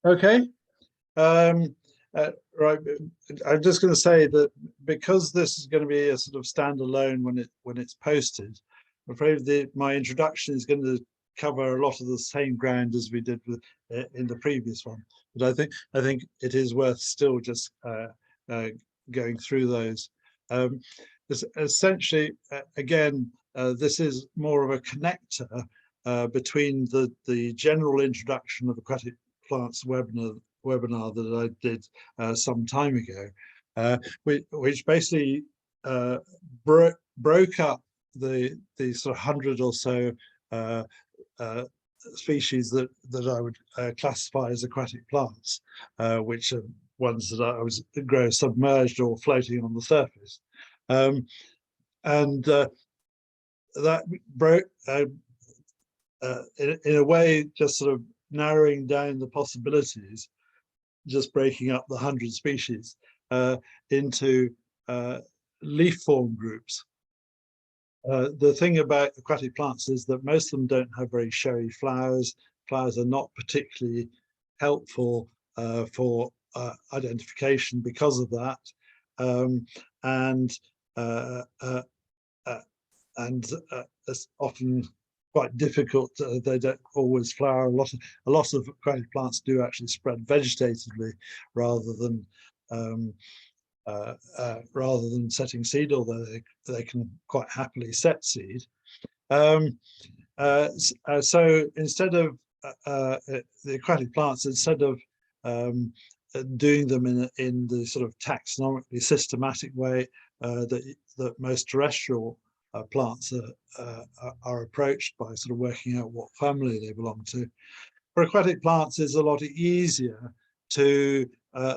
Okay. Um, right. I'm just going to say that because this is going to be a sort of standalone when it's posted, I'm afraid that my introduction is going to cover a lot of the same ground as we did with in the previous one. But I think it is worth still just going through those. Um, Essentially, again, this is more of a connector between the general introduction of aquatic plants webinar that I did some time ago, which basically broke up the sort of 100 or so uh, uh, species that I would classify as aquatic plants, which are ones that I was grow submerged or floating on the surface, and that broke in a way just sort of narrowing down the possibilities, just breaking up the 100 species into leaf form groups. The thing about aquatic plants is that most of them don't have very showy flowers. Flowers are not particularly helpful for identification because of that, and it's often quite difficult. They don't always flower. A lot of aquatic plants do actually spread vegetatively rather than setting seed, although they can quite happily set seed. So instead of the aquatic plants, instead of doing them in the sort of taxonomically systematic way that most terrestrial plants are approached by, sort of working out what family they belong to, for aquatic plants it's a lot easier to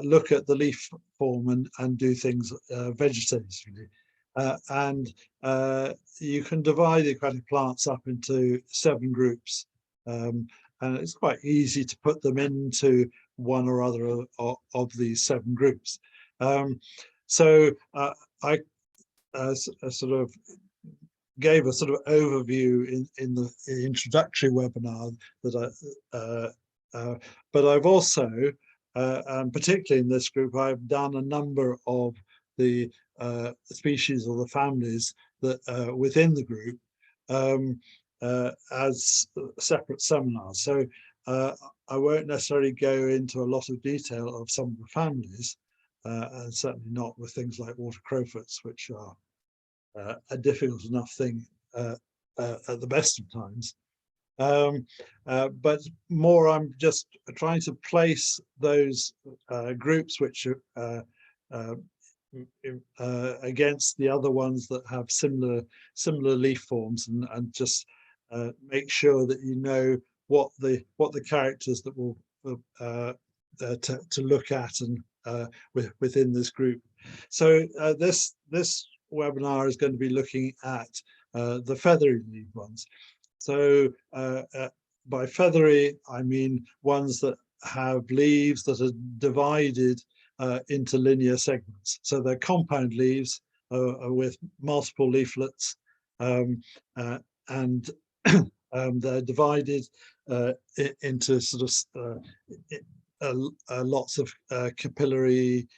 look at the leaf form and do things vegetatively. And you can divide the aquatic plants up into 7 groups. And it's quite easy to put them into one or other of these 7 groups. So I sort of gave a sort of overview in the introductory webinar that but I've also, and particularly in this group, I've done a number of the species or the families that within the group as separate seminars. So I won't necessarily go into a lot of detail of some of the families, and certainly not with things like water crowfoot's, which are a difficult enough thing at the best of times. But more, I'm just trying to place those groups which are against the other ones that have similar leaf forms, and just make sure that you know what the characters that will to look at and within this group. So this webinar is going to be looking at the feathery-leaved ones. So by feathery, I mean ones that have leaves that are divided into linear segments. So they're compound leaves with multiple leaflets, and they're divided into sort of lots of capillary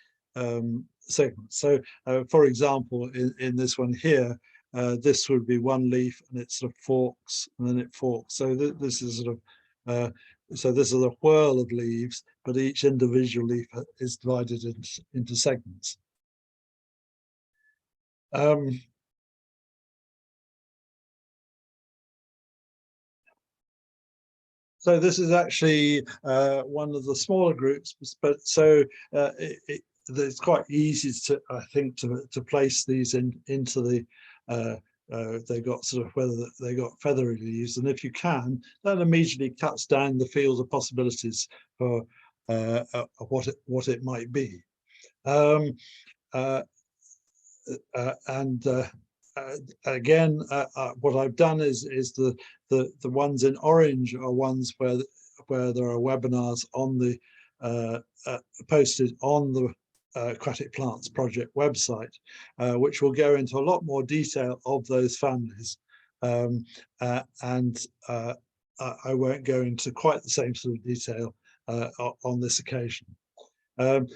segments. So for example, in this one here, this would be one leaf and it sort of forks and then it forks. So this is sort of so this is a whorl of leaves, but each individual leaf is divided into segments. So this is actually one of the smaller groups, but so it's quite easy to, I think, to place these into the they got sort of whether they got feathery leaves, and if you can, that immediately cuts down the field of possibilities for what it might be. Again, what I've done is the ones in orange are ones where there are webinars on the posted on the Aquatic Plants Project website, which will go into a lot more detail of those families, and I won't go into quite the same sort of detail on this occasion.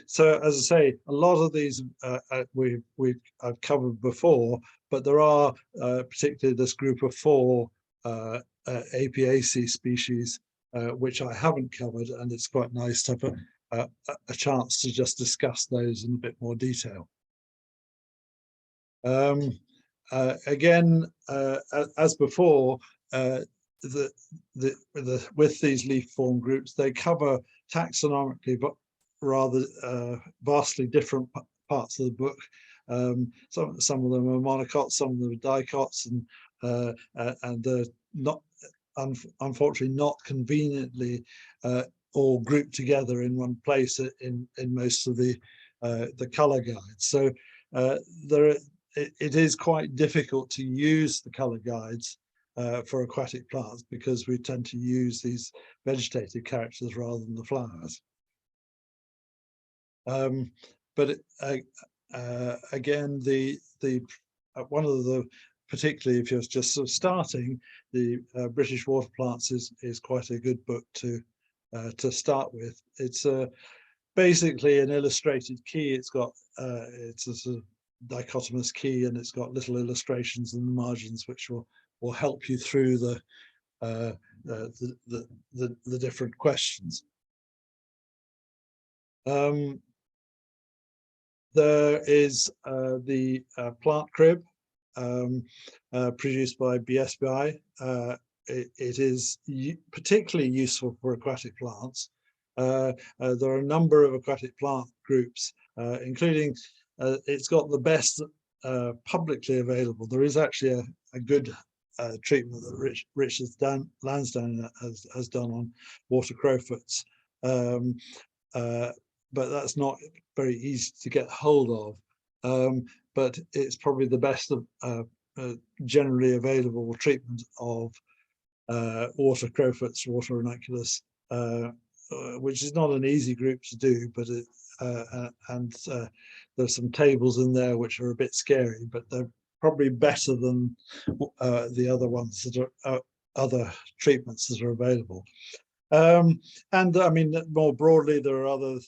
So as I say, a lot of these I've covered before, but there are particularly this group of 4 Apiaceae species which I haven't covered, and it's quite nice to have a chance to just discuss those in a bit more detail. Again, as before, with these leaf form groups, they cover taxonomically, but rather vastly different parts of the book. Some of them are monocots, some of them are dicots, and they're not, unfortunately, not conveniently all grouped together in one place in most of the color guides. So it is quite difficult to use the color guides for aquatic plants, because we tend to use these vegetative characters rather than the flowers. But again, one of the, particularly if you're just sort of starting, the British Water Plants is quite a good book to start with. It's basically an illustrated key. It's got it's a sort of dichotomous key, and it's got little illustrations in the margins which will help you through the different questions. There is the plant crib produced by BSBI. It is particularly useful for aquatic plants. There are a number of aquatic plant groups, including it's got the best publicly available. There is actually a good treatment that Richard Lansdowne has done on water crowfoot's. But that's not very easy to get hold of. But it's probably the best generally available treatment of water crowfoots, water ranunculus, which is not an easy group to do, but there's some tables in there which are a bit scary, but they're probably better than the other ones that are other treatments that are available. And I mean, more broadly, there are other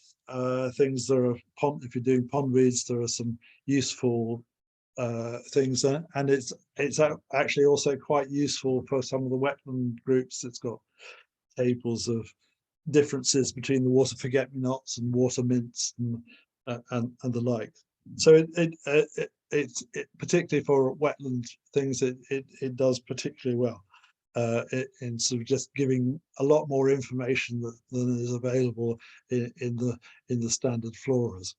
things. There are if you're doing pond weeds, there are some useful things, and it's actually also quite useful for some of the wetland groups. It's got tables of differences between the water forget-me-nots and water mints and the like. So it particularly for wetland things, it does particularly well. In sort of just giving a lot more information than is available in the standard floras.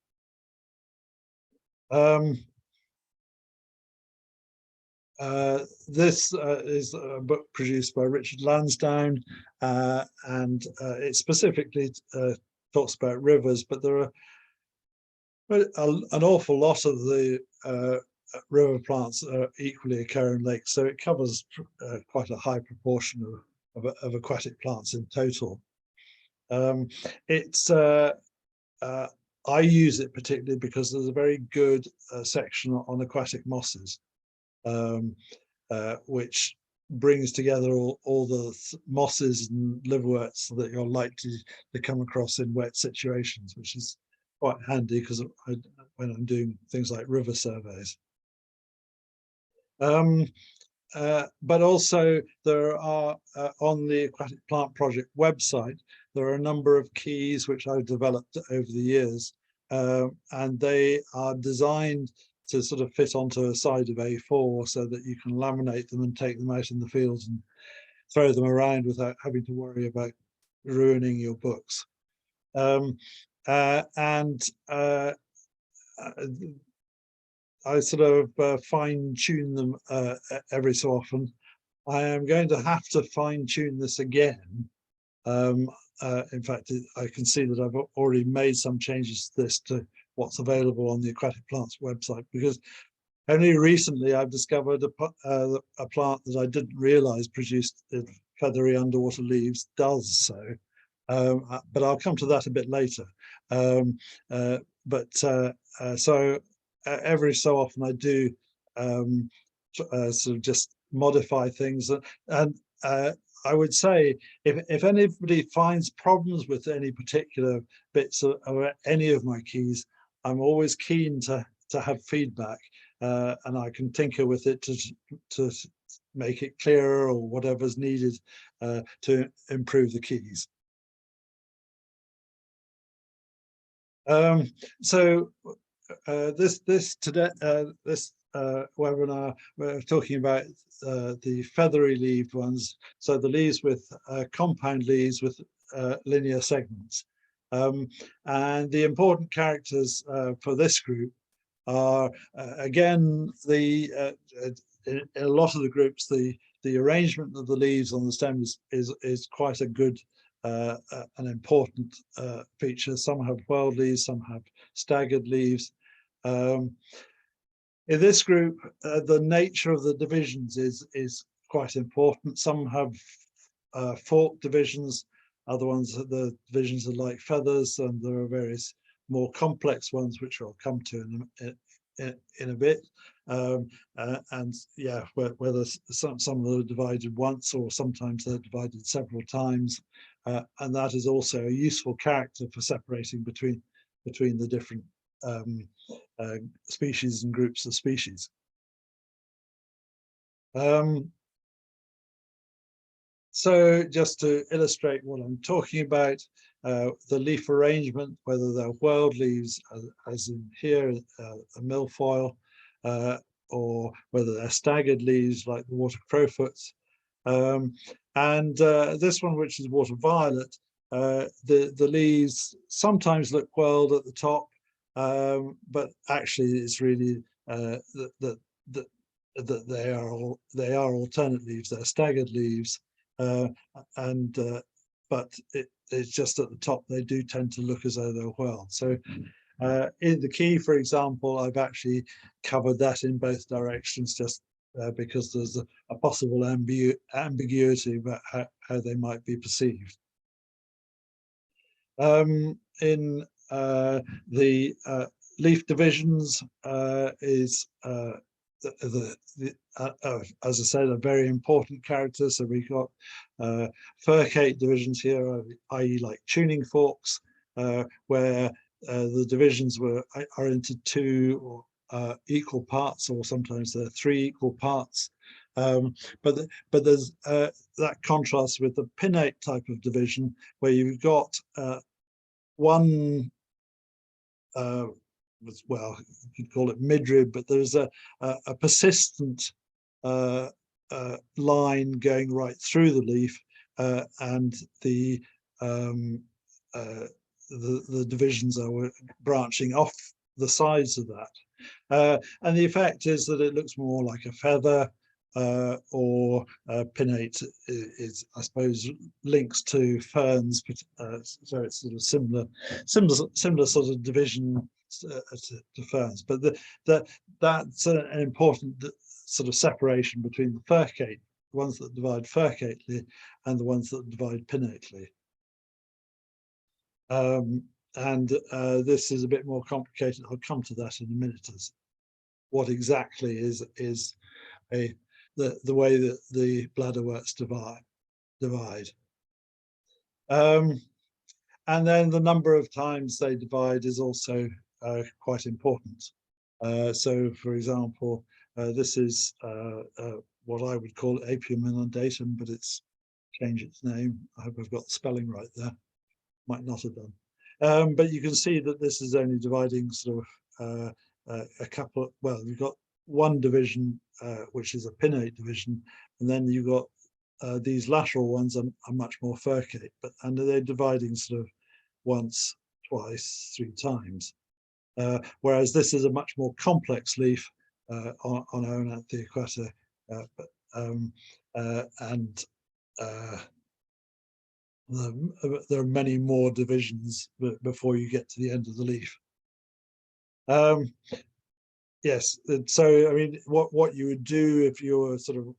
This is a book produced by Richard Lansdowne, and it specifically talks about rivers, but there are an awful lot of the river plants equally occur in lakes, so it covers quite a high proportion of aquatic plants in total. I use it particularly because there's a very good section on aquatic mosses, which brings together all the mosses and liverworts that you're likely to come across in wet situations, which is quite handy because when I'm doing things like river surveys. But also there are on the Aquatic Plant Project website, there are a number of keys which I've developed over the years, and they are designed to sort of fit onto a side of A4 so that you can laminate them and take them out in the fields and throw them around without having to worry about ruining your books. I sort of fine tune them every so often. I am going to have to fine tune this again. In fact, I can see that I've already made some changes to this, to what's available on the Aquatic Plants website, because only recently I've discovered a plant that I didn't realize produced feathery underwater leaves does so. But I'll come to that a bit later. So every so often I do sort of just modify things, and I would say if anybody finds problems with any particular bits of any of my keys, I'm always keen to have feedback, and I can tinker with it to make it clearer or whatever's needed to improve the keys. So this webinar, we're talking about the feathery-leaved ones, so the leaves with compound leaves with linear segments. And the important characters for this group are, again, in a lot of the groups, the arrangement of the leaves on the stem is quite a good an important feature. Some have whorled leaves, some have staggered leaves. In this group, the nature of the divisions is quite important. Some have forked divisions, other ones, the divisions are like feathers, and there are various more complex ones which I'll come to in a bit. And yeah, whether some of them are divided once or sometimes they're divided several times, and that is also a useful character for separating between the different species and groups of species. So just to illustrate what I'm talking about, the leaf arrangement, whether they're whorled leaves, as in here, a milfoil, or whether they're staggered leaves like the water crowfoots. And this one, which is water violet, the leaves sometimes look whorled at the top, but actually it's really that they are alternate leaves, they're staggered leaves. But it's just at the top they do tend to look as though they're whorled. So in the key, for example, I've actually covered that in both directions, just because there's a possible ambiguity about how they might be perceived. In the leaf divisions is as I said, a very important character. So we've got furcate divisions here, i.e. like tuning forks, where the divisions are into two equal parts, or sometimes they're three equal parts. But there's that contrast with the pinnate type of division, where you've got one well, you could call it midrib, but there's a persistent line going right through the leaf, and the divisions are branching off the sides of that. And the effect is that it looks more like a feather, or pinnate is, I suppose, links to ferns, so it's sort of similar sort of division to ferns. But that's an important sort of separation between the furcate, the ones that divide furcately, and the ones that divide pinnately. And this is a bit more complicated. I'll come to that in a minute, as what exactly is the way that the bladderworts divide. And then the number of times they divide is also quite important. So, for example, this is what I would call Apium inundatum, but it's changed its name. I hope I've got the spelling right there. Might not have done. But you can see that this is only dividing sort of a couple. Well, you've got one division, which is a pinnate division, and then you've got these lateral ones are much more furcate, and they're dividing sort of once, twice, three times. Whereas this is a much more complex leaf on Oenanthe aquata, and there are many more divisions before you get to the end of the leaf. Yes, so I mean, what you would do if you were sort of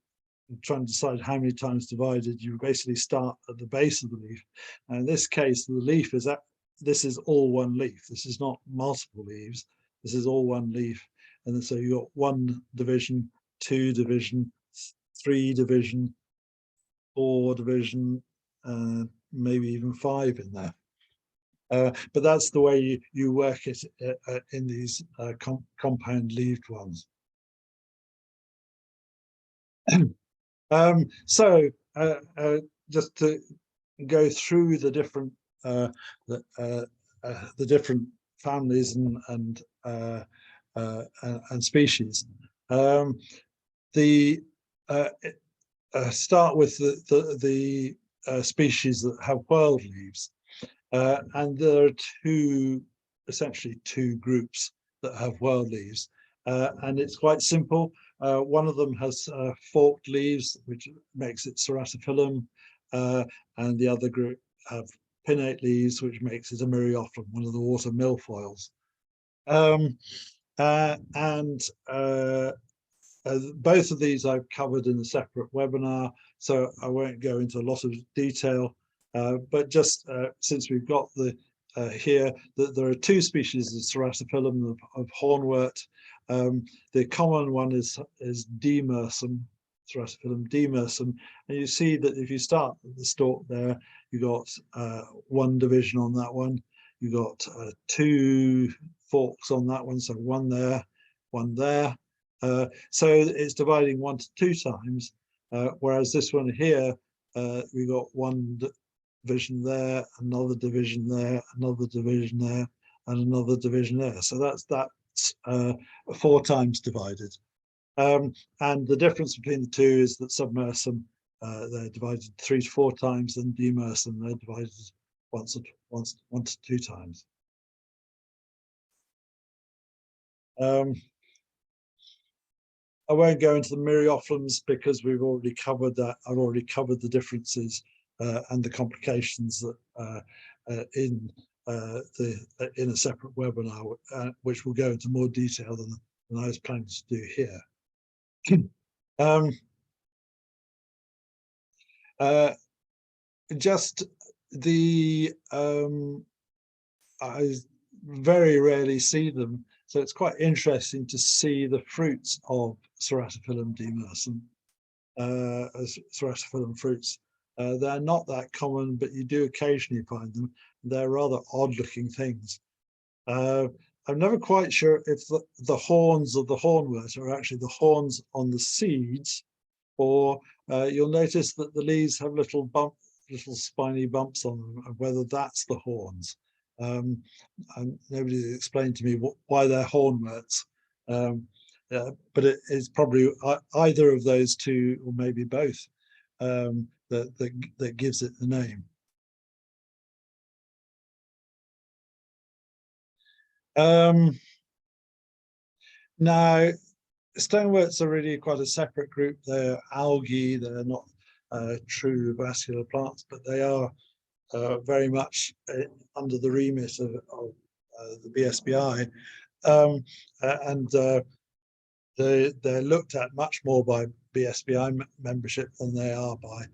trying to decide how many times divided, you basically start at the base of the leaf. And in this case, the leaf is this is all one leaf. This is not multiple leaves. This is all one leaf. And so you've got one division, two division, three division, 4 division, maybe even 5 in there. But that's the way you work it in these compound-leaved ones. So just to go through the different different families and species. Start with the species that have whorled leaves, and there are essentially two groups that have whorled leaves, and it's quite simple. One of them has forked leaves, which makes it Ceratophyllum, and the other group have pinnate leaves, which makes it a Myriophyllum, one of the water milfoils. Both of these I've covered in a separate webinar, so I won't go into a lot of detail, but just since we've got here that there are 2 species of Ceratophyllum of hornwort. The common one is demersum, Ceratophyllum demersum, and you see that if you start at the stalk there, you got 1 division on that one, you got 2 forks on that one, so 1 there, 1 there. So it's dividing 1 to 2 times, whereas this one here, we got 1 division there, another division there, another division there, and another division there. So that's 4 times divided. And the difference between the 2 is that submersum, they're divided 3 to 4 times, and demersum, they're divided 1 to 2 times. I won't go into the Myriophyllums because we've already covered that. I've already covered the differences and the complications that in a separate webinar, which will go into more detail than I was planning to do here. Just I very rarely see them, so it's quite interesting to see the fruits of Ceratophyllum demersum, Ceratophyllum fruits. They're not that common, but you do occasionally find them. They're rather odd-looking things. I'm never quite sure if the horns of the hornwort are actually the horns on the seeds, or you'll notice that the leaves have little spiny bumps on them, and whether that's the horns. And nobody explained to me why they're hornworts, but it's probably either of those 2, or maybe both, that gives it the name. Now, stoneworts are really quite a separate group. They're algae. They're not true vascular plants, but they are very much under the remit of the BSBI, and they're looked at much more by BSBI membership than they are by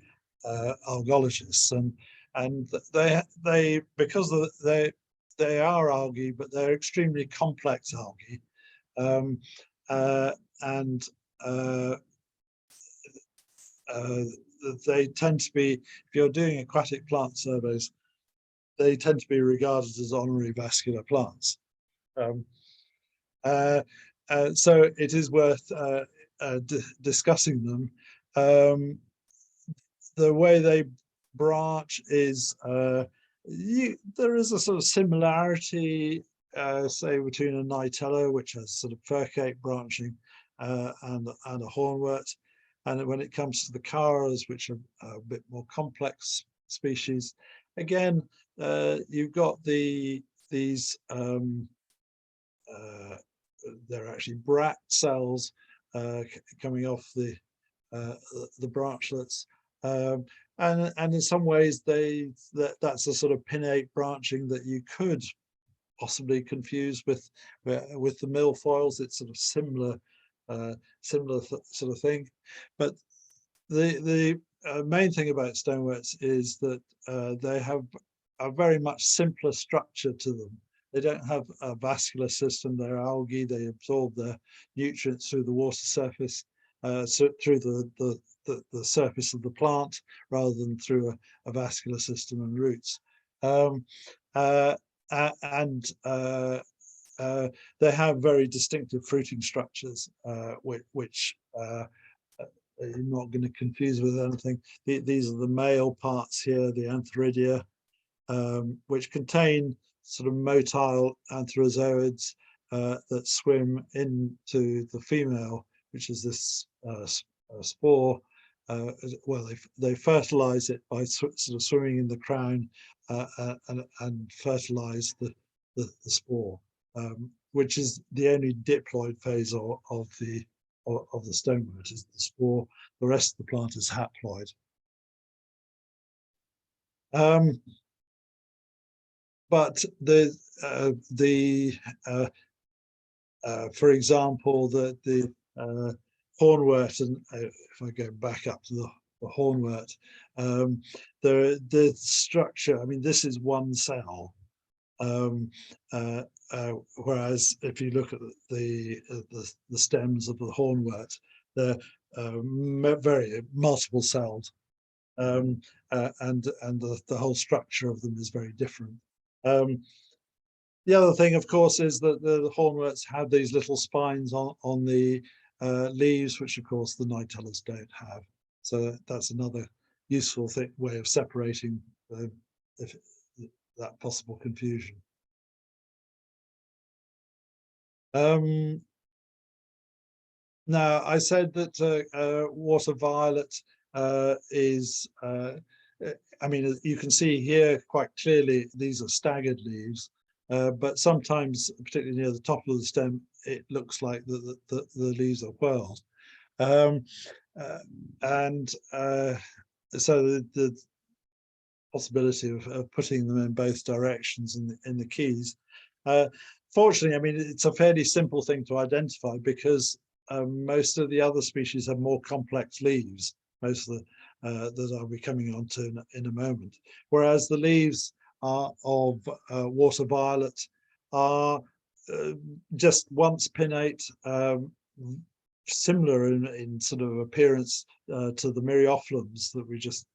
algologists, and they because they are algae, but they're extremely complex algae, and they tend to be, if you're doing aquatic plant surveys, they tend to be regarded as honorary vascular plants. So it is worth discussing them. The way they branch is, there is a sort of similarity, say, between a nitella, which has sort of furcate branching, and a hornwort. And when it comes to the charas, which are a bit more complex species, again, you've got these they're actually bract cells coming off the branchlets, and in some ways that's a sort of pinnate branching that you could possibly confuse with the milfoils. It's sort of similar sort of thing, but the main thing about stoneworts is that they have a very much simpler structure to them. They don't have a vascular system. They're algae. They absorb their nutrients through the water surface, so through the the surface of the plant rather than through a vascular system and roots. And they have very distinctive fruiting structures, which you're not going to confuse with anything. These are the male parts here, the antheridia, which contain sort of motile antherozoids that swim into the female, which is this spore. Well, they fertilize it by sort of swimming in the crown and fertilize the spore, which is the only diploid phase of the stonewort, is the spore. The rest of the plant is haploid. But for example, the hornwort, and if I go back up to the hornwort, the structure, I mean, this is one cell, whereas if you look at the stems of the hornwort, they're very multiple celled, and the whole structure of them is very different. The other thing, of course, is that the hornworts have these little spines on the leaves, which of course the nightellers don't have. So that's another useful way of separating that possible confusion. Now, I said that water violet is, I mean, you can see here quite clearly these are staggered leaves, but sometimes, particularly near the top of the stem, it looks like the leaves are whorled. So the possibility of putting them in both directions in the keys. Fortunately, I mean, it's a fairly simple thing to identify because most of the other species have more complex leaves, most of the that I'll be coming on to in a moment. Whereas the leaves of water violet are just once pinnate, similar in sort of appearance to the Myriophyllums that we just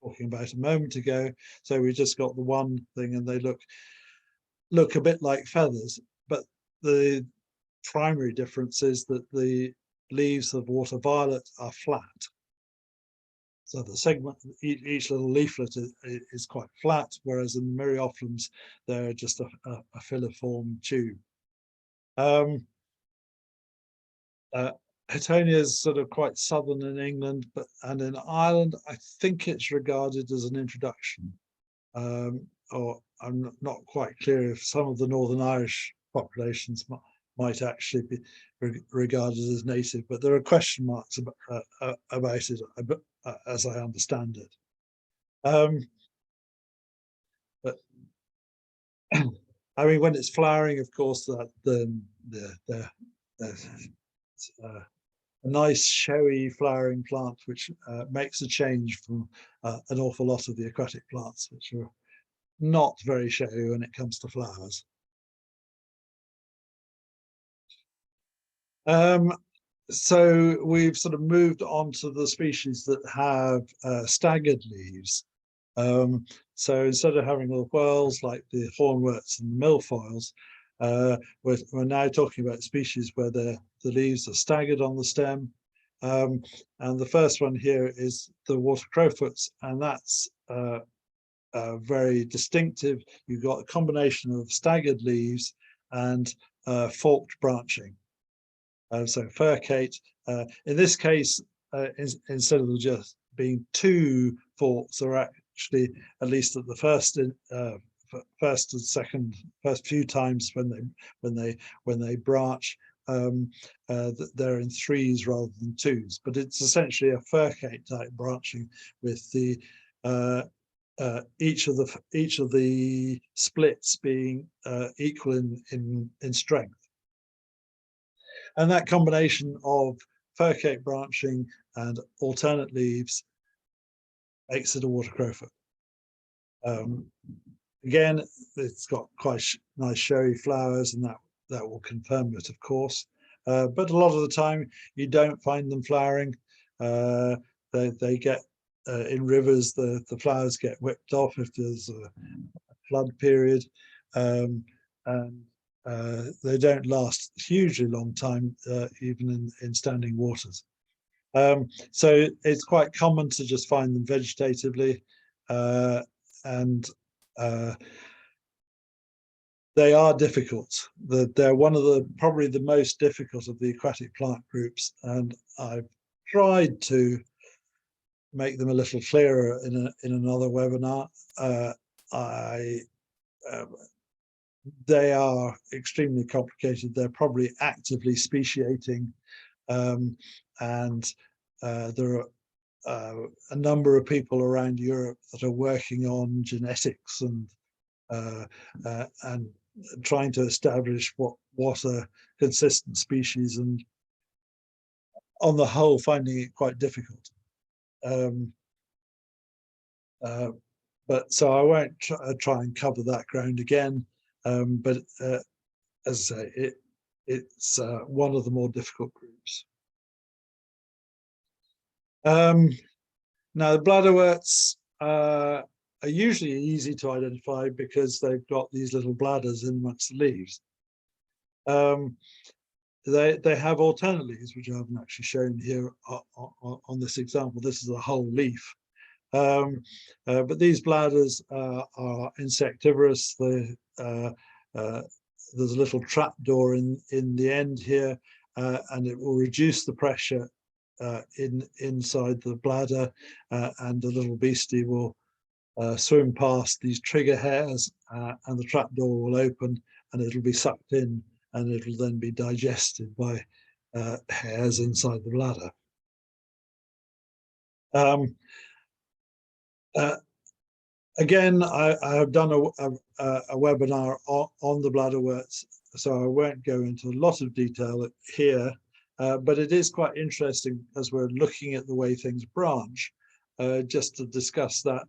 talking about a moment ago. So we just got the one thing, and they look a bit like feathers, but the primary difference is that the leaves of water violet are flat. So the segment, each little leaflet is quite flat, whereas in the Myriophyllums, they're just a filiform tube. Hottonia is sort of quite southern in England, and in Ireland, I think it's regarded as an introduction. Or I'm not quite clear if some of the Northern Irish populations might actually be regarded as native, but there are question marks about it, as I understand it. But I mean, when it's flowering, of course, a nice showy flowering plant, which makes a change from an awful lot of the aquatic plants, which are not very showy when it comes to flowers. So we've sort of moved on to the species that have staggered leaves. So instead of having the whorls like the hornworts and the milfoils, we're now talking about species where the leaves are staggered on the stem. And the first one here is the water crowfoots, and that's very distinctive. You've got a combination of staggered leaves and forked branching. So furcate. In this case, instead of just being two forks, there are actually, at least at the first and second, first few times when they branch, they're in threes rather than twos. But it's essentially a furcate type branching with the each of the splits being equal in strength. And that combination of furcate branching and alternate leaves makes it a water crowfoot. Again, it's got quite nice showy flowers, and that will confirm it, of course. But a lot of the time, you don't find them flowering. they get in rivers, the flowers get whipped off if there's a flood period, and they don't last a hugely long time, even in standing waters. So it's quite common to just find them vegetatively, and they are difficult. They're one of probably the most difficult of the aquatic plant groups, and I've tried to make them a little clearer in another webinar. They are extremely complicated. They're probably actively speciating, and there are a number of people around Europe that are working on genetics and trying to establish what a consistent species, and on the whole finding it quite difficult. But so I won't try and cover that ground again, but as I say, it's one of the more difficult groups. Now the bladderworts are usually easy to identify because they've got these little bladders in amongst the leaves. They have alternate leaves, which I haven't actually shown here on this example. This is a whole leaf. But these bladders are insectivorous. There's a little trap door in the end here, and it will reduce the pressure inside the bladder, and the little beastie will swim past these trigger hairs, and the trap door will open, and it'll be sucked in, and it'll then be digested by hairs inside the bladder. Again, I have done a webinar on the bladderworts, so I won't go into a lot of detail here, but it is quite interesting as we're looking at the way things branch, just to discuss that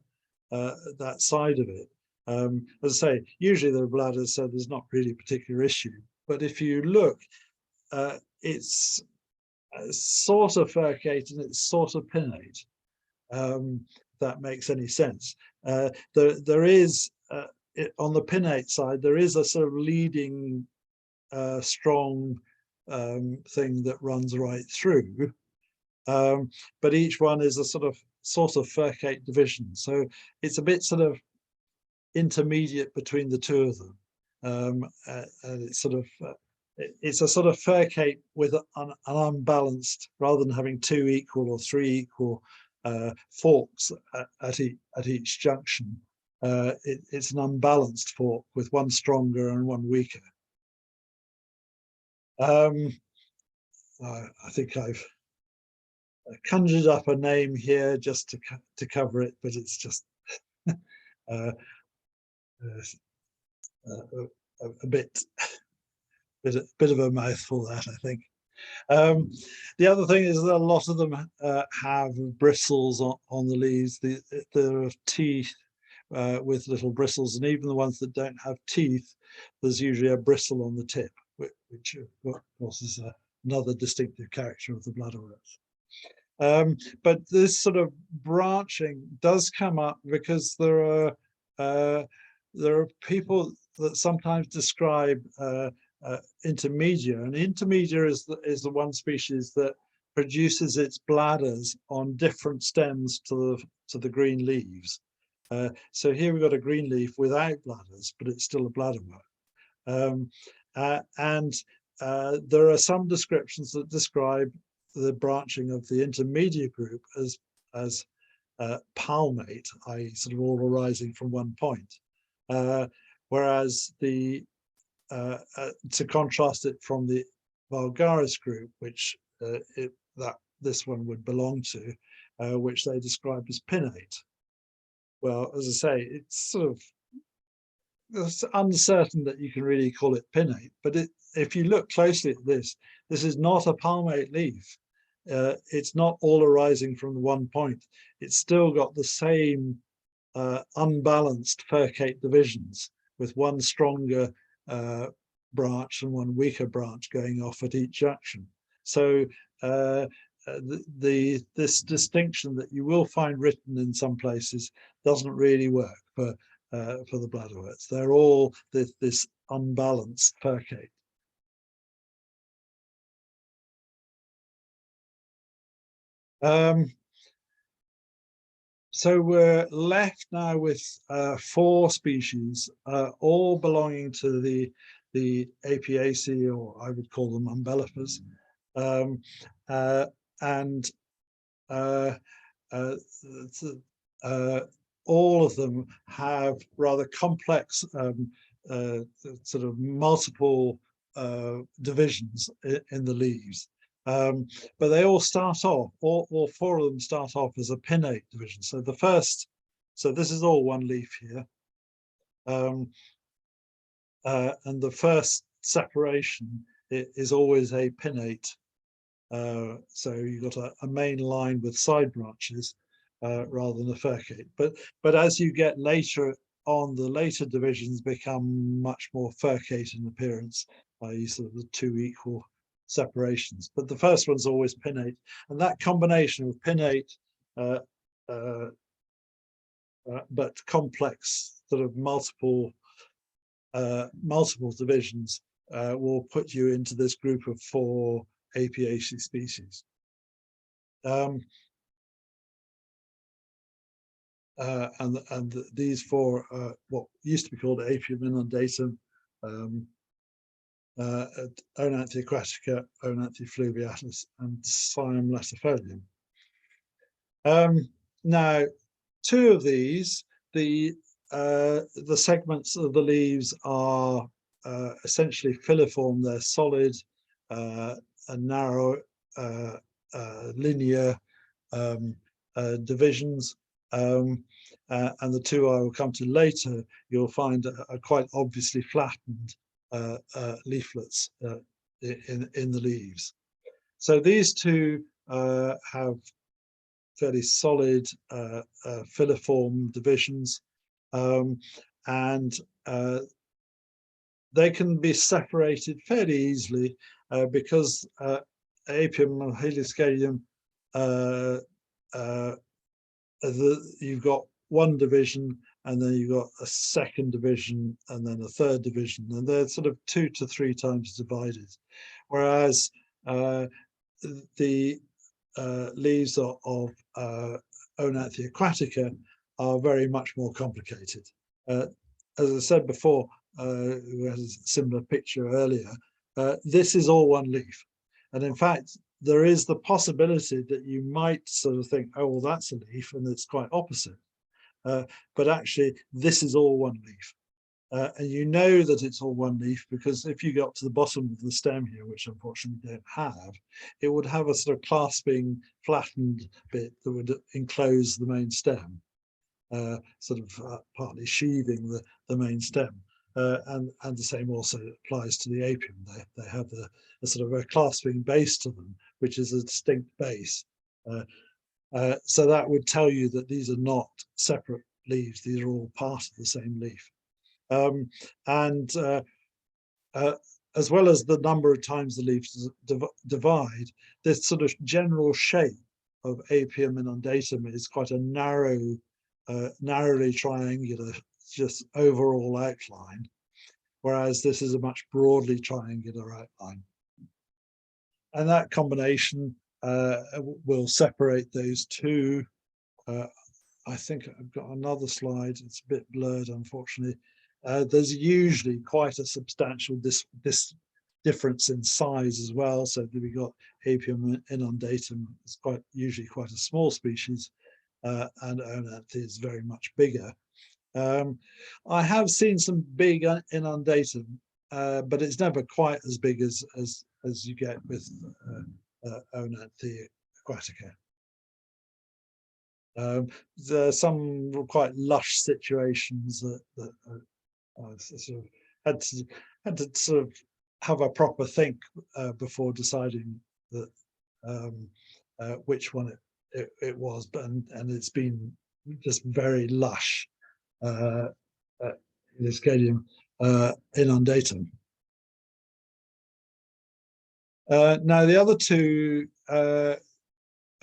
side of it. As I say, usually there are bladders, so there's not really a particular issue. But if you look, it's sort of furcate and it's sort of pinnate. That makes any sense. There is, on the pinnate side, there is a sort of leading strong thing that runs right through, but each one is a sort of furcate division. So it's a bit sort of intermediate between the two of them. And it's sort of, it's a sort of furcate with an unbalanced, rather than having two equal or three equal forks at each junction. It's an unbalanced fork with one stronger and one weaker. I think I've conjured up a name here just to cover it, but it's just a bit of a mouthful, that I think. The other thing is that a lot of them have bristles on the leaves. There are teeth with little bristles, and even the ones that don't have teeth, there's usually a bristle on the tip, which of course is another distinctive character of the bladderworts. But this sort of branching does come up because there are people that sometimes describe intermedia, and intermedia is the one species that produces its bladders on different stems to the green leaves. So here we've got a green leaf without bladders, but it's still a bladderwort. And there are some descriptions that describe the branching of the intermediate group as palmate, i.e. sort of all arising from one point. Whereas to contrast it from the vulgaris group, which this one would belong to, which they describe as pinnate. Well, as I say, it's sort of, it's uncertain that you can really call it pinnate, but if you look closely at this is not a palmate leaf. It's not all arising from one point. It's still got the same unbalanced furcate divisions, with one stronger branch and one weaker branch going off at each junction. So this distinction that you will find written in some places doesn't really work for the bladderworts. They're all this unbalanced furcate. So we're left now with 4 species, all belonging to the Apiaceae, or I would call them umbellifers, and all of them have rather complex sort of multiple divisions in the leaves. But they all start off, all 4 of them start off as a pinnate division. So the first, so this is all one leaf here. And the first separation is always a pinnate. So you've got a main line with side branches rather than a furcate. But as you get later on, the later divisions become much more furcate in appearance, i.e. sort of the 2 equal separations. But the first one's always pinnate, and that combination of pinnate but complex sort of multiple divisions will put you into this group of 4 Apiaceae species. And these 4 what used to be called Apium inundatum, Oenanthe aquatica, Oenanthe fluviatilis, and Sium latifolium. Now, 2 of these, the segments of the leaves are essentially filiform. They're solid, and narrow, linear divisions. And the 2 I will come to later, you'll find are quite obviously flattened leaflets in the leaves. So these 2 have fairly solid filiform divisions, and they can be separated fairly easily because Apium and Helosciadium, you've got 1 division, and then you've got a 2nd division, and then a 3rd division, and they're sort of 2 to 3 times divided. Whereas the leaves of Oenanthe aquatica are very much more complicated. As I said before, we had a similar picture earlier, this is all 1 leaf. And in fact, there is the possibility that you might sort of think, oh, well, that's a leaf, and it's quite opposite. But actually, this is all 1 leaf. And you know that it's all 1 leaf because if you got to the bottom of the stem here, which unfortunately we don't have, it would have a sort of clasping, flattened bit that would enclose the main stem, sort of partly sheathing the main stem. And the same also applies to the apium. They have a sort of a clasping base to them, which is a distinct base. So that would tell you that these are not separate leaves. These are all part of the same leaf. As well as the number of times the leaves divide, this sort of general shape of Apium inundatum is quite a narrow, narrowly triangular, just overall outline, whereas this is a much broadly triangular outline. And that combination will separate those 2. I think I've got another slide. It's a bit blurred, unfortunately. There's usually quite a substantial difference in size as well. So we've got Apium inundatum, it's usually quite a small species, and Oenanthe is very much bigger. I have seen some big inundatum, but it's never quite as big as you get with Oenanthe aquatica. There's some quite lush situations that sort of had to sort of have a proper think before deciding that which one it was, and it's been just very lush. Helosciadium inundatum. Now the other 2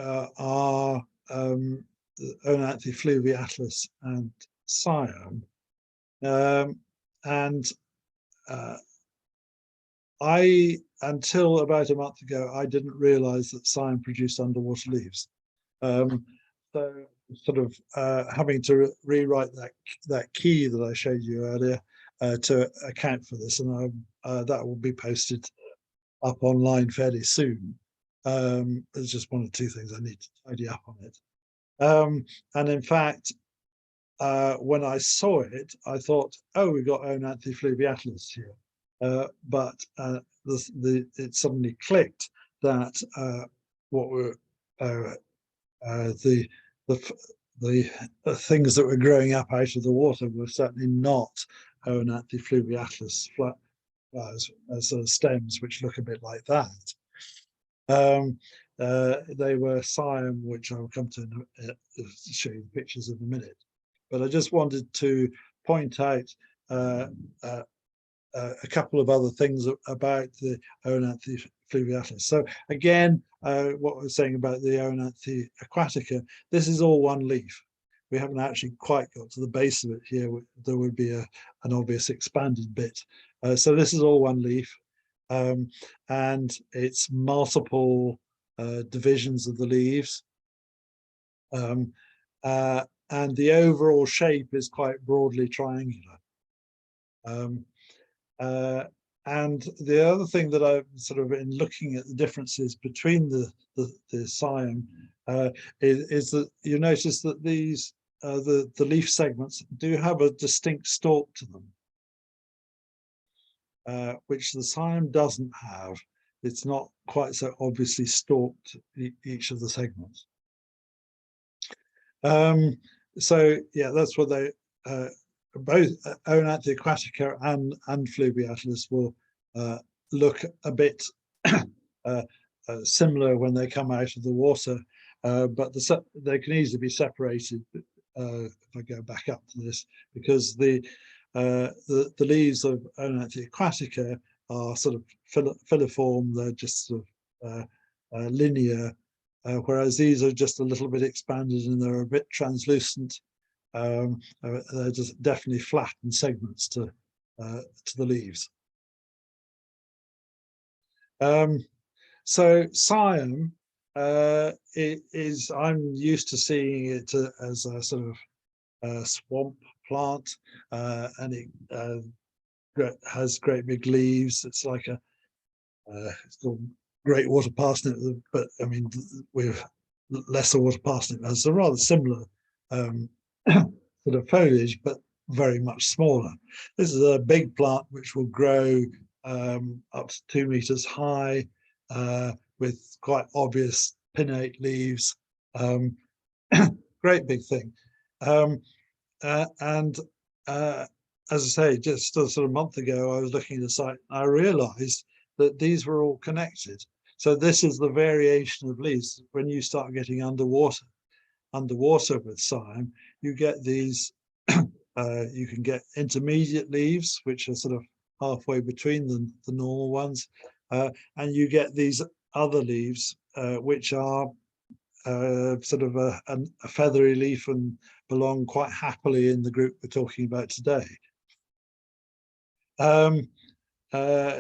are Oenanthe, fluviatilis, and Sium. And until about a month ago, I didn't realize that Sium produced underwater leaves. So sort of having to rewrite that key that I showed you earlier to account for this, and that will be posted up online fairly soon. There's just one or two things I need to tidy up on it. And in fact, when I saw it, I thought, oh, we've got Oenanthe fluviatilis here. But it suddenly clicked that what were the things that were growing up out of the water were certainly not Oenanthe fluviatilis flowers as stems, which look a bit like that. They were Sium, which I'll come to show you the pictures in a minute. But I just wanted to point out a couple of other things about the Oenanthe fluviatilis. So again, what I was saying about the Oenanthe aquatica, this is all one leaf. We haven't actually quite got to the base of it here. There would be an obvious expanded bit. So this is all one leaf, and it's multiple divisions of the leaves. And the overall shape is quite broadly triangular. And the other thing that I've sort of in looking at the differences between the Sium is that you notice that these the leaf segments do have a distinct stalk to them, which the Sium doesn't have. It's not quite so obviously stalked, each of the segments. So yeah, that's what they both Oenanthe aquatica and fluviatilis will look a bit similar when they come out of the water, but they can easily be separated. If I go back up to this, because the leaves of Oenanthe aquatica are sort of filiform; they're just sort of linear. Whereas these are just a little bit expanded and they're a bit translucent. They're just definitely flattened segments to the leaves. So Sium I'm used to seeing it as a sort of swamp plant, and it has great big leaves. It's like it's called great water parsnip, but I mean, with lesser water parsnip has a rather similar sort of foliage, but very much smaller. This is a big plant which will grow up to 2 meters high, with quite obvious pinnate leaves. Great big thing. And as I say, just a sort of month ago, I was looking at the site and I realized that these were all connected. So this is the variation of leaves. When you start getting underwater with Sium, you get these, you can get intermediate leaves, which are sort of halfway between the normal ones. And you get these other leaves, which are sort of a feathery leaf and belong quite happily in the group we're talking about today.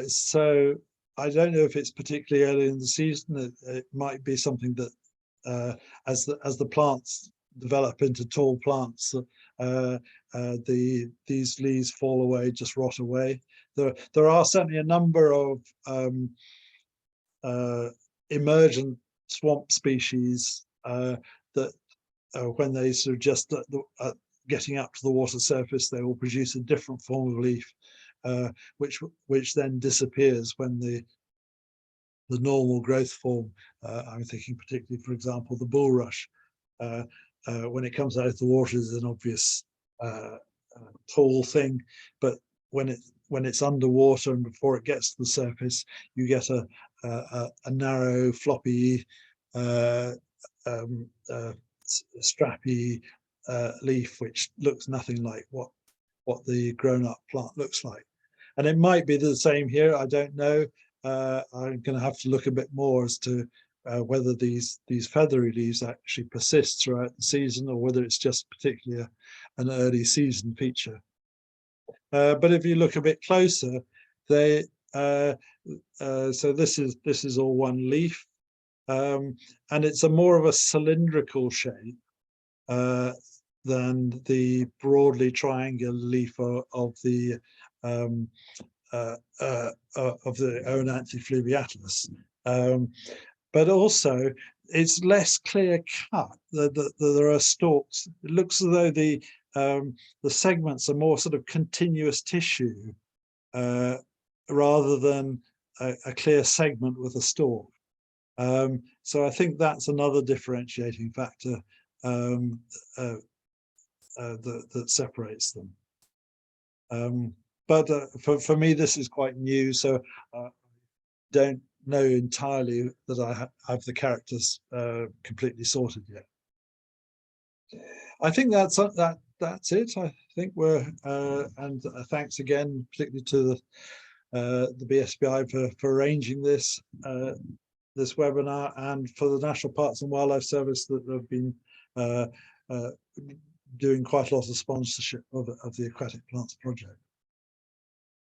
So I don't know if it's particularly early in the season. It might be something that as the plants develop into tall plants, these leaves fall away, just rot away. There are certainly a number of emergent swamp species that when they sort of just getting up to the water surface, they will produce a different form of leaf, which then disappears when the normal growth form, I'm thinking particularly, for example, the bulrush, when it comes out of the water is an obvious tall thing, but when it's underwater and before it gets to the surface, you get a narrow, floppy, strappy leaf, which looks nothing like what the grown-up plant looks like. And it might be the same here, I don't know. I'm going to have to look a bit more as to whether these feathery leaves actually persist throughout the season, or whether it's just particularly an early season feature. But if you look a bit closer, they so this is all one leaf, and it's a more of a cylindrical shape than the broadly triangular leaf of the Oenanthe fluviatilis. But also it's less clear cut. There are stalks. It looks as though the segments are more sort of continuous tissue rather than a clear segment with a stalk. So I think that's another differentiating factor that separates them. But for me, this is quite new, so don't know entirely that I have the characters completely sorted yet. I think that's it. I think we're and thanks again, particularly to the BSBI for arranging this this webinar, and for the National Parks and Wildlife Service that have been doing quite a lot of sponsorship of the Aquatic Plants project.